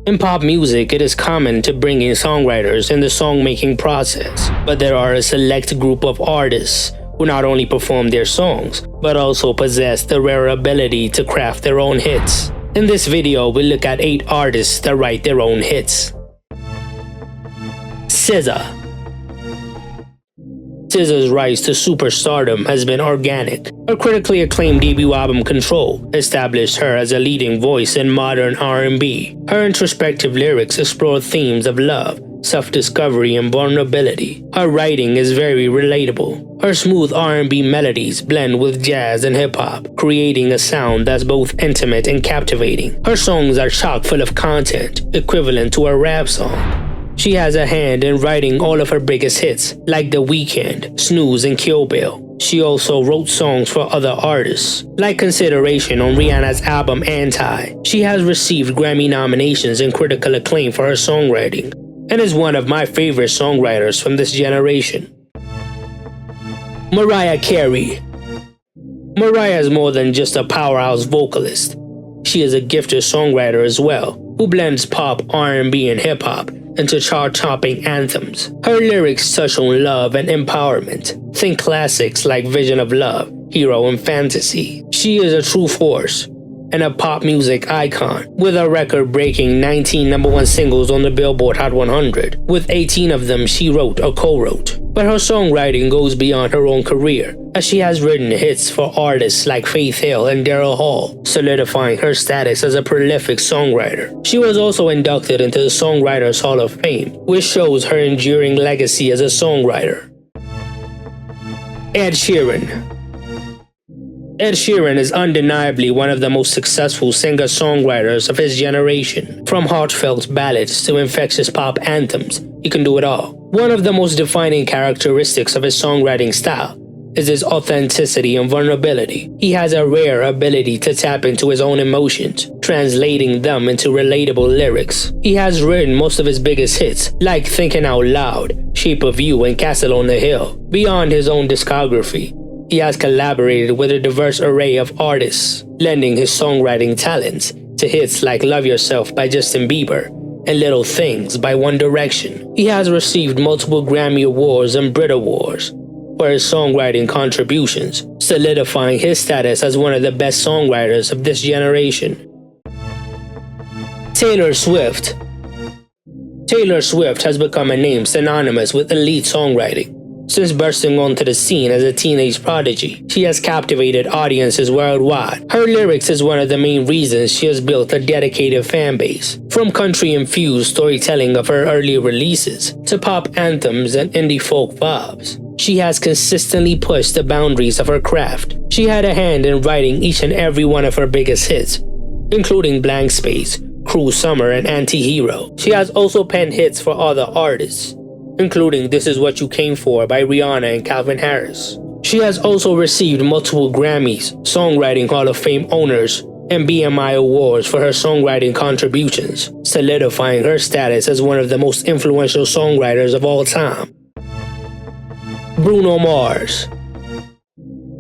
In pop music, it is common to bring in songwriters in the song-making process, but there are a select group of artists who not only perform their songs, but also possess the rare ability to craft their own hits. In this video, we'll look at 8 artists that write their own hits. SZA. SZA's rise to superstardom has been organic. Her critically acclaimed debut album Control established her as a leading voice in modern R&B. Her introspective lyrics explore themes of love, self-discovery, and vulnerability. Her writing is very relatable. Her smooth R&B melodies blend with jazz and hip-hop, creating a sound that's both intimate and captivating. Her songs are chock full of content, equivalent to a rap song. She has a hand in writing all of her biggest hits, like The Weeknd, Snooze, and Kill Bill. She also wrote songs for other artists, like Consideration on Rihanna's album Anti. She has received Grammy nominations and critical acclaim for her songwriting, and is one of my favorite songwriters from this generation. Mariah Carey. Mariah is more than just a powerhouse vocalist. She is a gifted songwriter as well, who blends pop, R&B, and hip-hop into chart-topping anthems. Her lyrics touch on love and empowerment. Think classics like Vision of Love, Hero, and Fantasy. She is a true force and a pop music icon, with a record-breaking 19 #1 singles on the Billboard Hot 100. With 18 of them she wrote or co-wrote. But her songwriting goes beyond her own career, as she has written hits for artists like Faith Hill and Daryl Hall, solidifying her status as a prolific songwriter. She was also inducted into the Songwriters Hall of Fame, which shows her enduring legacy as a songwriter. Ed Sheeran. Ed Sheeran is undeniably one of the most successful singer-songwriters of his generation. From heartfelt ballads to infectious pop anthems, he can do it all. One of the most defining characteristics of his songwriting style is his authenticity and vulnerability. He has a rare ability to tap into his own emotions, translating them into relatable lyrics. He has written most of his biggest hits, like Thinking Out Loud, Shape of You, and Castle on the Hill. Beyond his own discography, he has collaborated with a diverse array of artists, lending his songwriting talents to hits like Love Yourself by Justin Bieber and Little Things by One Direction. He has received multiple Grammy Awards and Brit Awards for his songwriting contributions, solidifying his status as one of the best songwriters of this generation. Taylor Swift. Taylor Swift has become a name synonymous with elite songwriting. Since bursting onto the scene as a teenage prodigy, she has captivated audiences worldwide. Her lyrics is one of the main reasons she has built a dedicated fan base. From country-infused storytelling of her early releases to pop anthems and indie folk vibes, she has consistently pushed the boundaries of her craft. She had a hand in writing each and every one of her biggest hits, including Blank Space, Cruel Summer, and Anti-Hero. She has also penned hits for other artists, including This Is What You Came For by Rihanna and Calvin Harris. She has also received multiple Grammys, Songwriting Hall of Fame honors, and BMI awards for her songwriting contributions, solidifying her status as one of the most influential songwriters of all time. Bruno Mars.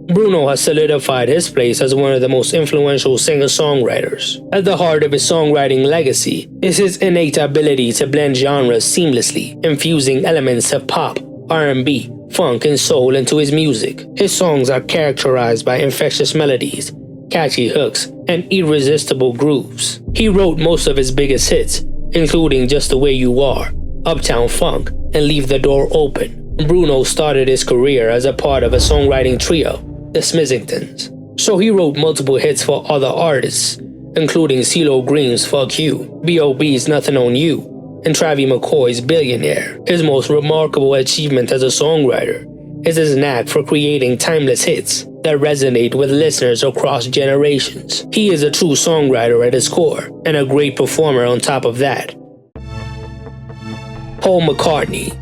Bruno has solidified his place as one of the most influential singer-songwriters. At the heart of his songwriting legacy is his innate ability to blend genres seamlessly, infusing elements of pop, R&B, funk, and soul into his music. His songs are characterized by infectious melodies, catchy hooks, and irresistible grooves. He wrote most of his biggest hits, including Just the Way You Are, Uptown Funk, and Leave the Door Open. Bruno started his career as a part of a songwriting trio, the Smithingtons, so he wrote multiple hits for other artists, including CeeLo Green's Fuck You, B.O.B.'s Nothing on You, and Travie McCoy's Billionaire. His most remarkable achievement as a songwriter is his knack for creating timeless hits that resonate with listeners across generations. He is a true songwriter at his core, and a great performer on top of that. Paul McCartney.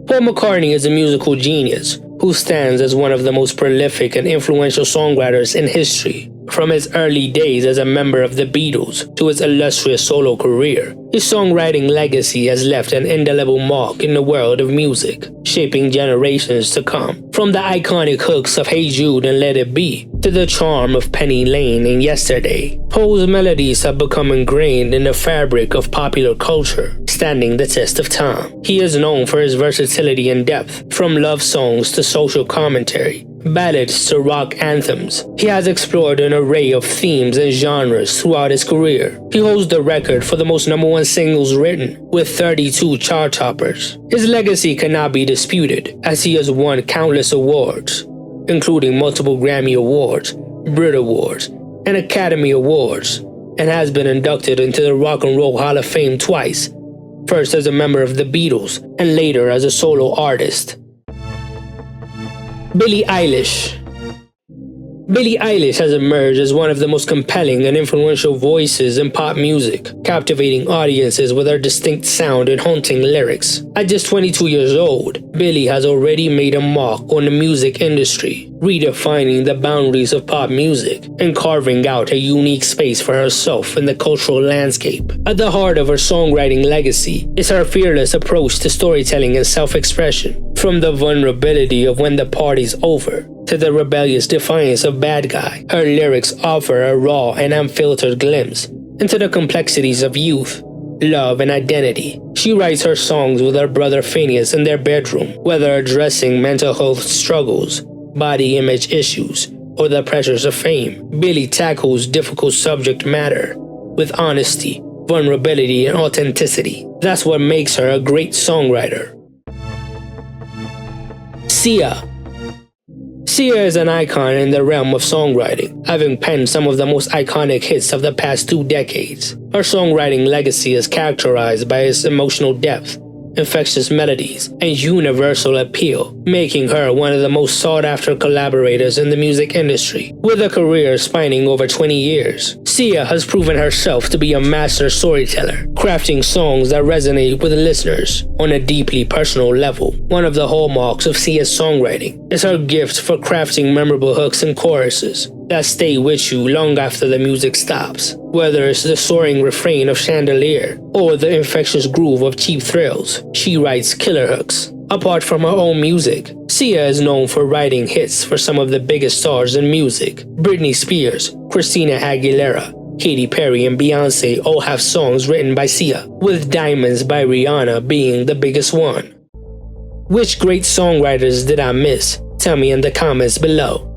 Paul McCartney is a musical genius who stands as one of the most prolific and influential songwriters in history. From his early days as a member of the Beatles to his illustrious solo career, his songwriting legacy has left an indelible mark in the world of music, shaping generations to come. From the iconic hooks of Hey Jude and Let It Be, to the charm of Penny Lane and Yesterday, Poe's melodies have become ingrained in the fabric of popular culture, standing the test of time. He is known for his versatility and depth, from love songs to social commentary, ballads to rock anthems. He has explored an array of themes and genres throughout his career. He holds the record for the most #1 singles written, with 32 chart toppers. His legacy cannot be disputed, as he has won countless awards, including multiple Grammy Awards, Brit Awards, and Academy Awards, and has been inducted into the Rock and Roll Hall of Fame twice, first as a member of the Beatles and later as a solo artist. Billie Eilish. Billie Eilish has emerged as one of the most compelling and influential voices in pop music, captivating audiences with her distinct sound and haunting lyrics. At just 22 years old, Billie has already made a mark on the music industry, redefining the boundaries of pop music and carving out a unique space for herself in the cultural landscape. At the heart of her songwriting legacy is her fearless approach to storytelling and self-expression. From the vulnerability of When the Party's Over to the rebellious defiance of Bad Guy, her lyrics offer a raw and unfiltered glimpse into the complexities of youth, love, and identity. She writes her songs with her brother Phineas in their bedroom, whether addressing mental health struggles, body image issues, or the pressures of fame. Billie tackles difficult subject matter with honesty, vulnerability, and authenticity. That's what makes her a great songwriter. Sia. Sia is an icon in the realm of songwriting, having penned some of the most iconic hits of the past 2 decades. Her songwriting legacy is characterized by its emotional depth, infectious melodies, and universal appeal, making her one of the most sought-after collaborators in the music industry. With a career spanning over 20 years, Sia has proven herself to be a master storyteller, crafting songs that resonate with listeners on a deeply personal level. One of the hallmarks of Sia's songwriting is her gift for crafting memorable hooks and choruses that stay with you long after the music stops. Whether it's the soaring refrain of Chandelier or the infectious groove of Cheap Thrills, she writes killer hooks. Apart from her own music, Sia is known for writing hits for some of the biggest stars in music. Britney Spears, Christina Aguilera, Katy Perry, and Beyoncé all have songs written by Sia, with Diamonds by Rihanna being the biggest one. Which great songwriters did I miss? Tell me in the comments below.